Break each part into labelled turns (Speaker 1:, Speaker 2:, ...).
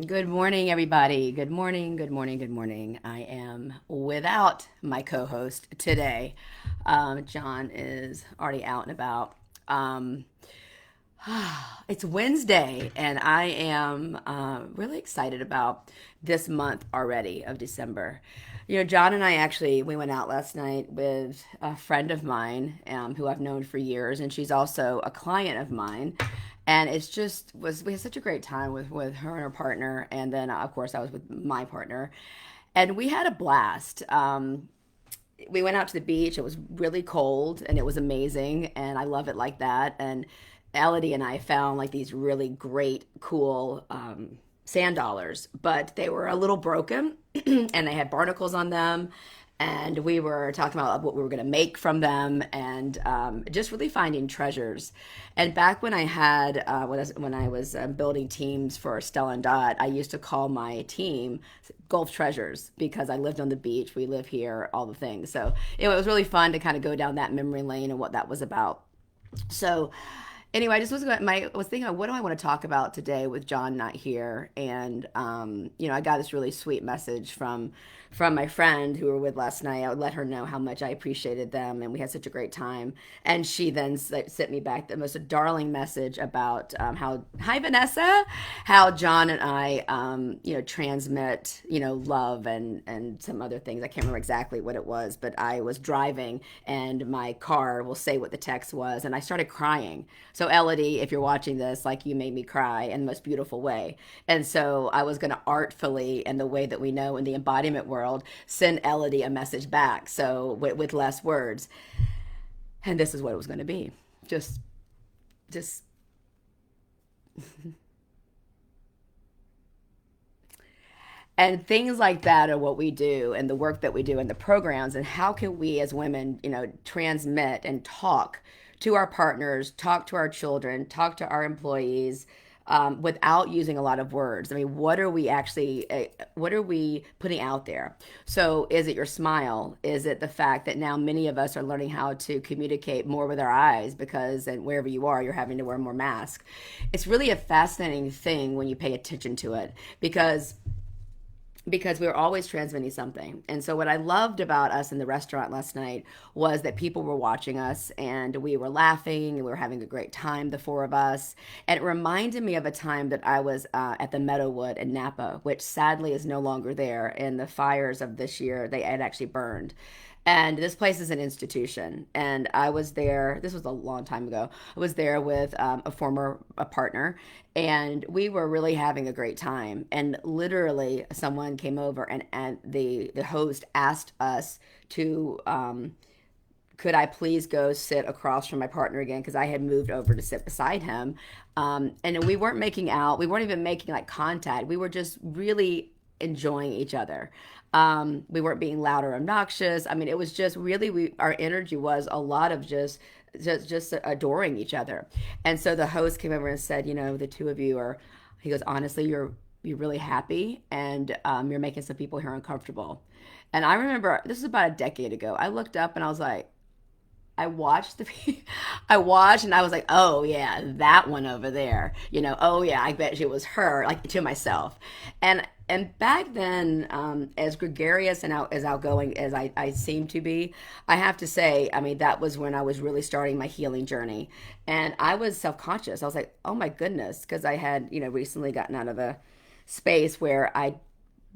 Speaker 1: Good morning, everybody. Good morning, good morning, good morning. I am without my co host today. John is already out and about. Um, it's Wednesday, and I am really excited about this month already of December. John and I actually we went out last night with a friend of mine who I've known for years, and she's also a client of mine. And it's just was we had such a great time with her and her partner, and then of course I was with my partner, and we had a blast. We went out to the beach. It was really cold and it was amazing. And I love it like that. And Elodie and I found like these really great, cool sand dollars, but they were a little broken and they had barnacles on them. And we were talking about what we were going to make from them and just really finding treasures. And back when I had, when I was building teams for Stella and Dot, I used to call my team Gulf Treasures because I lived on the beach. We live here, all the things. So it was really fun to kind of go down that memory lane and what that was about. So anyway, I just was thinking what do I want to talk about today with John not here, and I got this really sweet message from my friend who we were with last night. I would let her know how much I appreciated them, and we had such a great time. And she then sent me back the most darling message about how hi Vanessa, how John and I transmit love and some other things. I can't remember exactly what it was, but I was driving and my car will say what the text was, and I started crying. So Elodie, if you're watching this, like you made me cry in the most beautiful way. And so I was going to artfully, in the way that we know in the embodiment world, send Elodie a message back. So with less words. And this is what it was going to be. Just and things like that are what we do and the work that we do and the programs, and how can we as women transmit and talk to our partners, talk to our children, talk to our employees, without using a lot of words. I mean, what are we putting out there? So is it your smile? Is it the fact that now many of us are learning how to communicate more with our eyes because and wherever you are, you're having to wear more masks? It's really a fascinating thing when you pay attention to it, because we were always transmitting something. And so what I loved about us in the restaurant last night was that people were watching us and we were laughing and we were having a great time, the four of us. And it reminded me of a time that I was at the Meadowood in Napa, which sadly is no longer there. In the fires of this year, they had actually burned. And this place is an institution. And I was there, this was a long time ago. I was there with a partner, and we were really having a great time. And literally, someone came over, and the host asked us to, could I please go sit across from my partner again? Because I had moved over to sit beside him. And we weren't making out, we weren't even making like contact. We were just really enjoying each other. We weren't being loud or obnoxious. I mean, it was just really our energy was a lot of just adoring each other. And so the host came over and said, the two of you are. He goes, honestly, you're really happy, and you're making some people here uncomfortable. And I remember this was about a decade ago. I looked up and I was like, I watched I watched and I was like, oh yeah, that one over there. Oh yeah, I bet it was her, like to myself. And back then, as gregarious and as outgoing as I seemed to be, I have to say, I mean, that was when I was really starting my healing journey. And I was self conscious. I was like, oh my goodness, because I had, recently gotten out of a space where I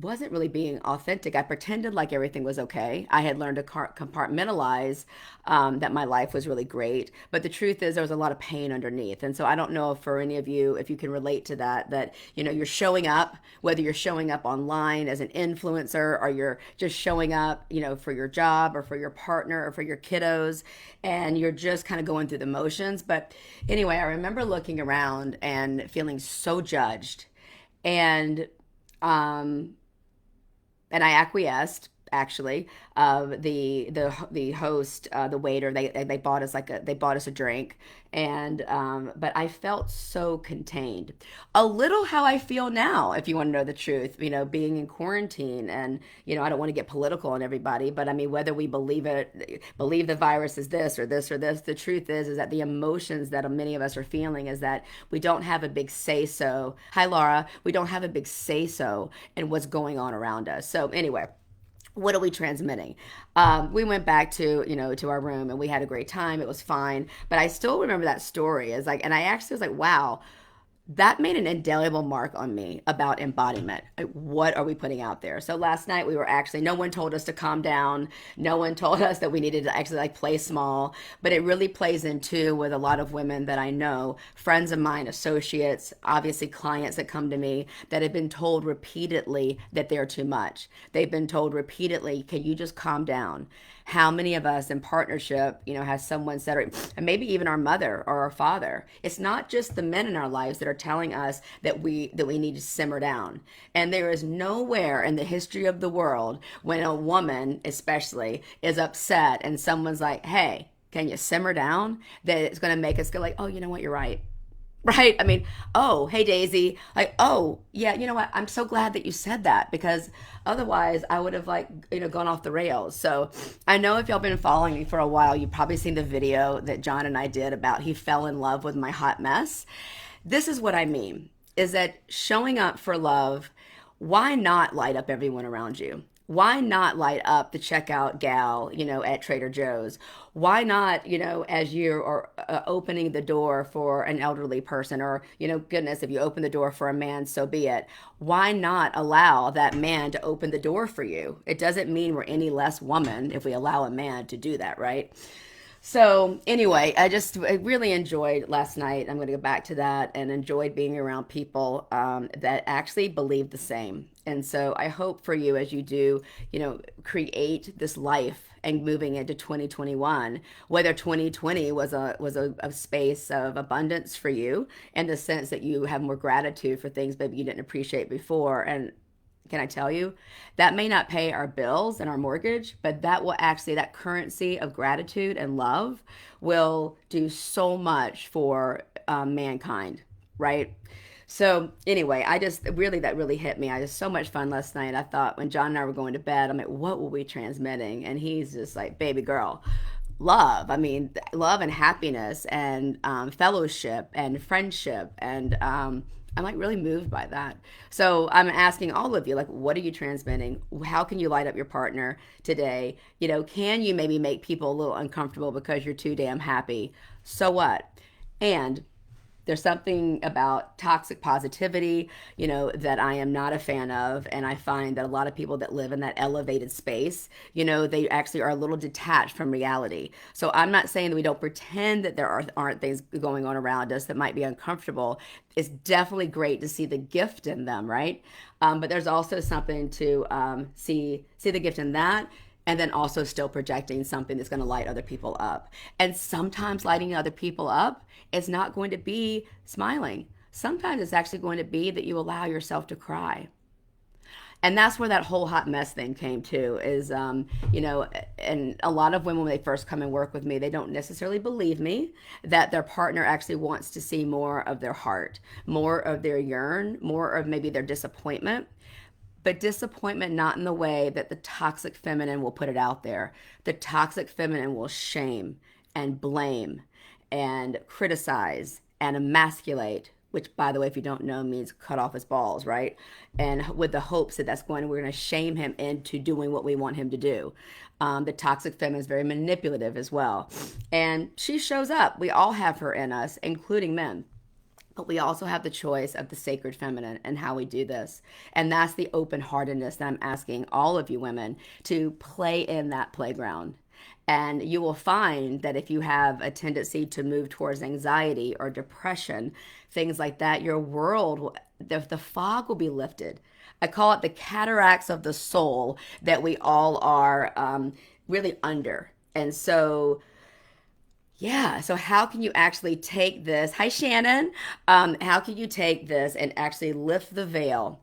Speaker 1: wasn't really being authentic. I pretended like everything was okay. I had learned to compartmentalize, that my life was really great. But the truth is, there was a lot of pain underneath. And so I don't know if for any of you, if you can relate to that, you're showing up, whether you're showing up online as an influencer or you're just showing up, for your job or for your partner or for your kiddos, and you're just kind of going through the motions. But anyway, I remember looking around and feeling so judged. And, um, and I acquiesced. actually. The host, the waiter, they bought us they bought us a drink, and but I felt so contained, a little how I feel now, if you want to know the truth. Being in quarantine, and I don't want to get political on everybody, but I mean, whether we believe the virus is this or this or this, the truth is that the emotions that many of us are feeling is that we don't have a big say so. Hi, Laura. We don't have a big say so in what's going on around us. So anyway, what are we transmitting? We went back to our room, and we had a great time. It was fine, but I still remember that story. As like, and I actually was like, wow, that made an indelible mark on me about embodiment. Like, what are we putting out there? So last night we were actually, no one told us to calm down. No one told us that we needed to actually like play small, but it really plays into with a lot of women that I know, friends of mine, associates, obviously clients that come to me that have been told repeatedly that they're too much. They've been told repeatedly, can you just calm down? How many of us in partnership, has someone said, and maybe even our mother or our father, it's not just the men in our lives that are telling us that we need to simmer down. And there is nowhere in the history of the world when a woman especially is upset and someone's like, hey, can you simmer down, that it's going to make us go like, oh, you know what, you're right. Right? I mean, oh, hey Daisy, like, oh, yeah, you know what? I'm so glad that you said that, because otherwise I would have like, gone off the rails. So I know if y'all been following me for a while, you've probably seen the video that John and I did about he fell in love with my hot mess. This is what I mean, is that showing up for love, why not light up everyone around you? Why not light up the checkout gal, at Trader Joe's? Why not, as you are opening the door for an elderly person, or, goodness, if you open the door for a man, so be it. Why not allow that man to open the door for you? It doesn't mean we're any less woman if we allow a man to do that, right? So anyway, I really enjoyed last night. I'm going to go back to that, and enjoyed being around people that actually believe the same. And so I hope for you, as you do, create this life and moving into 2021, whether 2020 was a space of abundance for you, in the sense that you have more gratitude for things maybe you didn't appreciate before. And can I tell you, that may not pay our bills and our mortgage, but that will actually, that currency of gratitude and love will do so much for mankind, right? So anyway, that really hit me. I had so much fun last night. I thought when John and I were going to bed, I'm like, what were we transmitting? And he's just like, baby girl, love. I mean, love and happiness, and fellowship and friendship, and I'm like really moved by that. So I'm asking all of you, like, what are you transmitting? How can you light up your partner today? Can you maybe make people a little uncomfortable because you're too damn happy? So what? And there's something about toxic positivity, that I am not a fan of. And I find that a lot of people that live in that elevated space, they actually are a little detached from reality. So I'm not saying that we don't pretend that aren't things going on around us that might be uncomfortable. It's definitely great to see the gift in them, right? But there's also something to see the gift in that, and then also still projecting something that's going to light other people up. And sometimes lighting other people up is not going to be smiling. Sometimes it's actually going to be that you allow yourself to cry. And that's where that whole hot mess thing came to, is, and a lot of women, when they first come and work with me, they don't necessarily believe me that their partner actually wants to see more of their heart, more of their yearn, more of maybe their disappointment. But disappointment not in the way that the toxic feminine will put it out there. The toxic feminine will shame and blame and criticize and emasculate, which, by the way, if you don't know, means cut off his balls, right? And with the hopes that we're going to shame him into doing what we want him to do. The toxic feminine is very manipulative as well. And she shows up. We all have her in us, including men. But we also have the choice of the sacred feminine and how we do this. And that's the open heartedness that I'm asking all of you women to play in that playground. And you will find that if you have a tendency to move towards anxiety or depression, things like that, your world, the fog will be lifted. I call it the cataracts of the soul that we all are really under. And so, yeah, so how can you actually take this? Hi, Shannon. How can you take this and actually lift the veil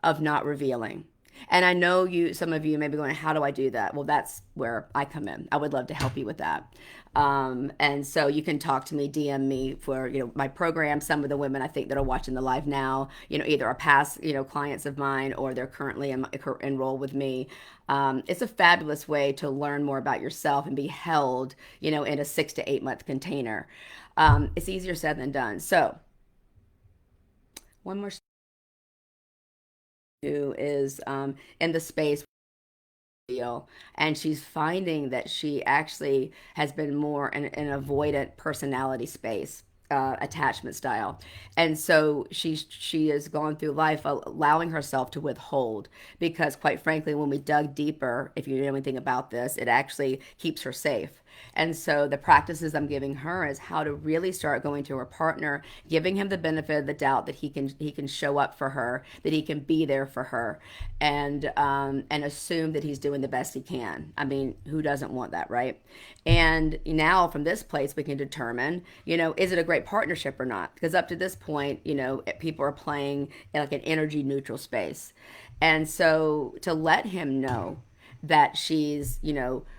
Speaker 1: of not revealing? And I know some of you may be going, how do I do that? Well, that's where I come in. I would love to help you with that. And so you can talk to me, DM me for, my program. Some of the women I think that are watching the live now, either are past, clients of mine or they're currently enrolled with me. It's a fabulous way to learn more about yourself and be held, in a 6 to 8 month container. It's easier said than done. So one more is in the space deal, and she's finding that she actually has been more in an avoidant personality space, attachment style. And so she has gone through life allowing herself to withhold, because quite frankly, when we dug deeper, if you know anything about this, it actually keeps her safe. And so the practices I'm giving her is how to really start going to her partner, giving him the benefit of the doubt that he can show up for her, that he can be there for her, and assume that he's doing the best he can. I mean, who doesn't want that, right? And now from this place, we can determine, is it a great partnership or not? Because up to this point, people are playing in like an energy neutral space. And so to let him know that she's,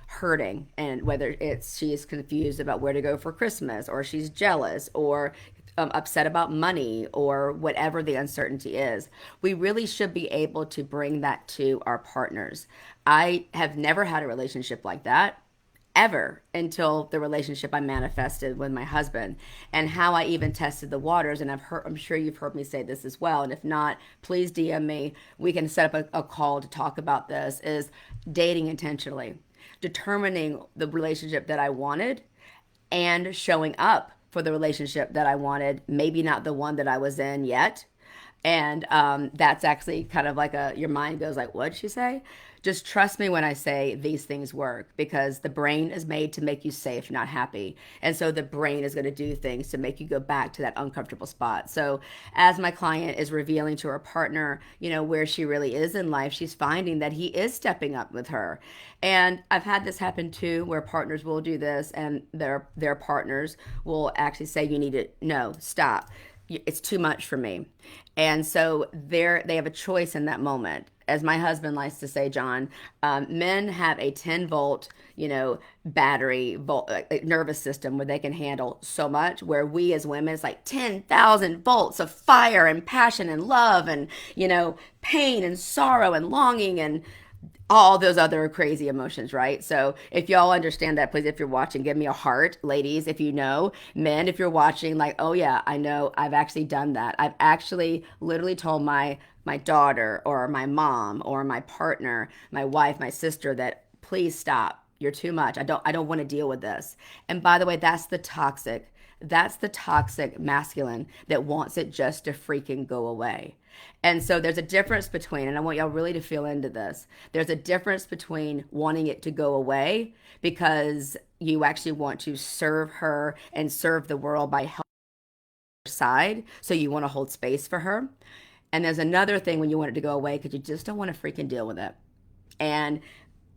Speaker 1: hurting, and whether it's she's confused about where to go for Christmas, or she's jealous, or upset about money, or whatever the uncertainty is, we really should be able to bring that to our partners. I have never had a relationship like that ever until the relationship I manifested with my husband, and how I even tested the waters. And I'm sure you've heard me say this as well. And if not, please DM me. We can set up a call to talk about this. Is dating intentionally, determining the relationship that I wanted, and showing up for the relationship that I wanted, maybe not the one that I was in yet. And that's actually kind of like your mind goes like, what'd she say? Just trust me when I say these things work, because the brain is made to make you safe, not happy. And so the brain is going to do things to make you go back to that uncomfortable spot. So as my client is revealing to her partner, where she really is in life, she's finding that he is stepping up with her. And I've had this happen too, where partners will do this and their partners will actually say, you need to, no, stop, it's too much for me. And so they have a choice in that moment. As my husband likes to say, John, men have a 10 volt, battery nervous system where they can handle so much. Where we as women, it's like 10,000 volts of fire and passion and love and pain and sorrow and longing and all those other crazy emotions, right? So if y'all understand that, please, if you're watching, give me a heart. Ladies, if you know. Men, if you're watching, like, oh yeah, I know, I've actually done that. I've actually literally told my daughter or my mom or my partner, my wife, my sister, that please stop. You're too much. I don't want to deal with this. And by the way, that's the toxic masculine that wants it just to freaking go away. And so there's a difference between, and I want y'all really to feel into this, there's a difference between wanting it to go away because you actually want to serve her and serve the world by helping her side. So you want to hold space for her. And there's another thing when you want it to go away because you just don't want to freaking deal with it. And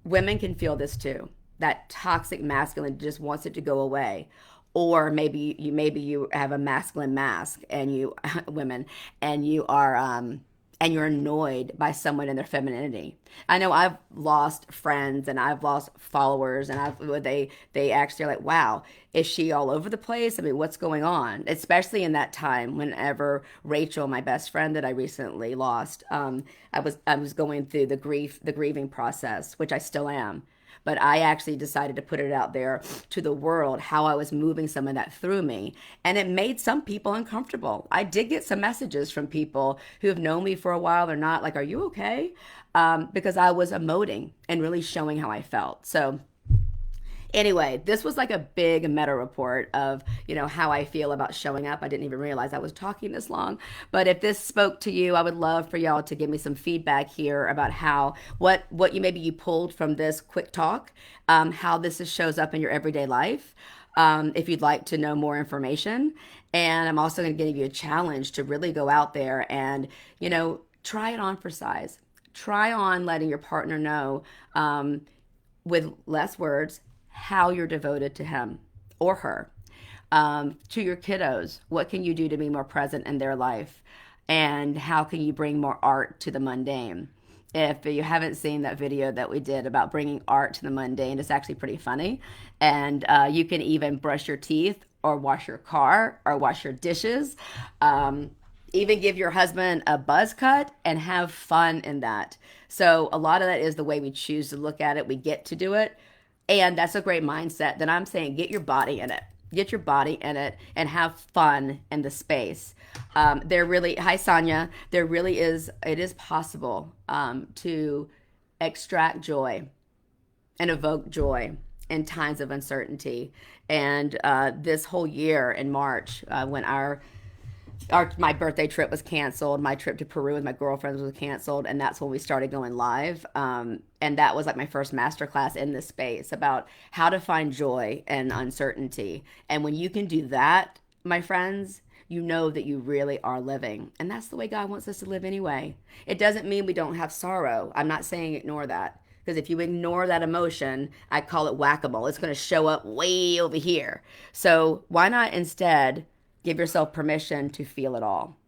Speaker 1: women can feel this too. That toxic masculine just wants it to go away. Or maybe you have a masculine mask, and you women, and you're annoyed by someone in their femininity. I know I've lost friends and I've lost followers, and they actually are like, wow, is she all over the place? I mean, what's going on? Especially in that time, whenever Rachel, my best friend that I recently lost, I was going through the grieving process, which I still am. But I actually decided to put it out there to the world how I was moving some of that through me. And it made some people uncomfortable. I did get some messages from people who have known me for a while or not, like, are you okay? Because I was emoting and really showing how I felt. So anyway, this was like a big meta report of, how I feel about showing up. I didn't even realize I was talking this long. But if this spoke to you, I would love for y'all to give me some feedback here about what you pulled from this quick talk, how shows up in your everyday life. If you'd like to know more information. And I'm also going to give you a challenge to really go out there and, try it on for size. Try on letting your partner know, with less words, how you're devoted to him or her. To your kiddos, what can you do to be more present in their life? And how can you bring more art to the mundane? If you haven't seen that video that we did about bringing art to the mundane, it's actually pretty funny. And you can even brush your teeth or wash your car or wash your dishes. Um, Even give your husband a buzz cut and have fun in that. So a lot of that is the way we choose to look at it. We get to do it. And that's a great mindset. Then I'm saying get your body in it. Get your body in it and have fun in the space. There really, hi Sonia, there really is, it is possible to extract joy and evoke joy in times of uncertainty. And this whole year in March, when my birthday trip was canceled. My trip to Peru with my girlfriends was canceled, and that's when we started going live. And that was like my first masterclass in this space about how to find joy and uncertainty. And when you can do that, my friends, you know that you really are living. And that's the way God wants us to live anyway. It doesn't mean we don't have sorrow. I'm not saying ignore that. Because if you ignore that emotion, I call it whack-a-mole. It's going to show up way over here. So why not instead give yourself permission to feel it all?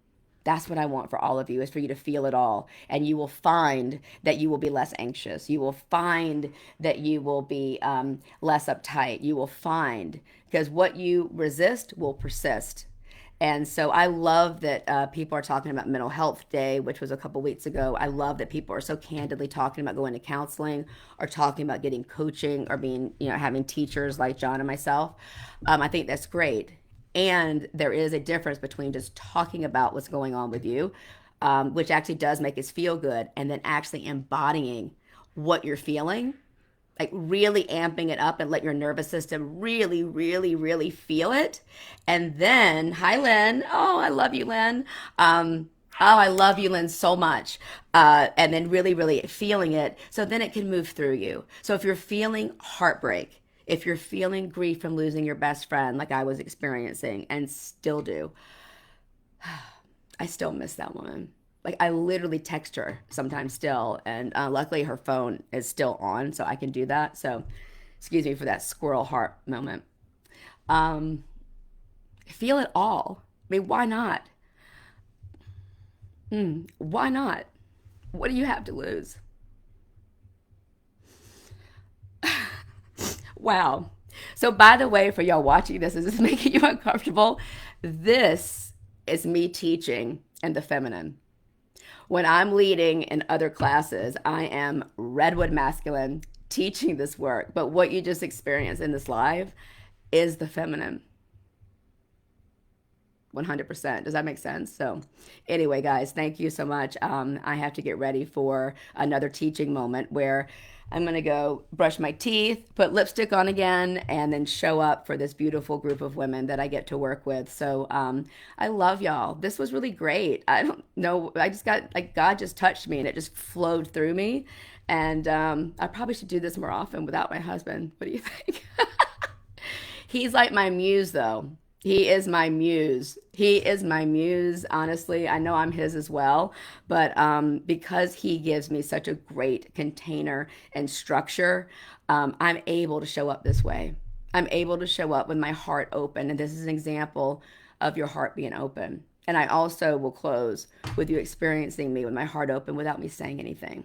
Speaker 1: That's what I want for all of you, is for you to feel it all. And you will find that you will be less anxious. You will find that you will be less uptight. You will find, because what you resist will persist. And so I love that people are talking about Mental Health Day, which was a couple weeks ago. I love that people are so candidly talking about going to counseling or talking about getting coaching or being, having teachers like John and myself. I think that's great. And there is a difference between just talking about what's going on with you, which actually does make us feel good, and then actually embodying what you're feeling, like really amping it up and let your nervous system really, really, really feel it. And then, hi, Lynn. Oh, I love you, Lynn. Oh, I love you, Lynn, so much. And then really, really feeling it. So then it can move through you. So if you're feeling heartbreak, if you're feeling grief from losing your best friend, like I was experiencing and still do, I still miss that woman. Like I literally text her sometimes still, and luckily her phone is still on, so I can do that. So, excuse me for that squirrel heart moment. Um, feel it all. I mean, why not? Why not? What do you have to lose? Wow. So, by the way, for y'all watching this, is this making you uncomfortable? This is me teaching in the feminine. When I'm leading in other classes, I am Redwood masculine teaching this work. But what you just experienced in this live is the feminine. 100%. Does that make sense? So, anyway, guys, thank you so much. I have to get ready for another teaching moment where I'm going to go brush my teeth, put lipstick on again, and then show up for this beautiful group of women that I get to work with. So, I love y'all. This was really great. I don't know. I just got, like, God just touched me and it just flowed through me. And I probably should do this more often without my husband. What do you think? He's like my muse, though. He is my muse. He is my muse, honestly. I know I'm his as well, but because he gives me such a great container and structure, I'm able to show up this way. I'm able to show up with my heart open. And this is an example of your heart being open. And I also will close with you experiencing me with my heart open without me saying anything.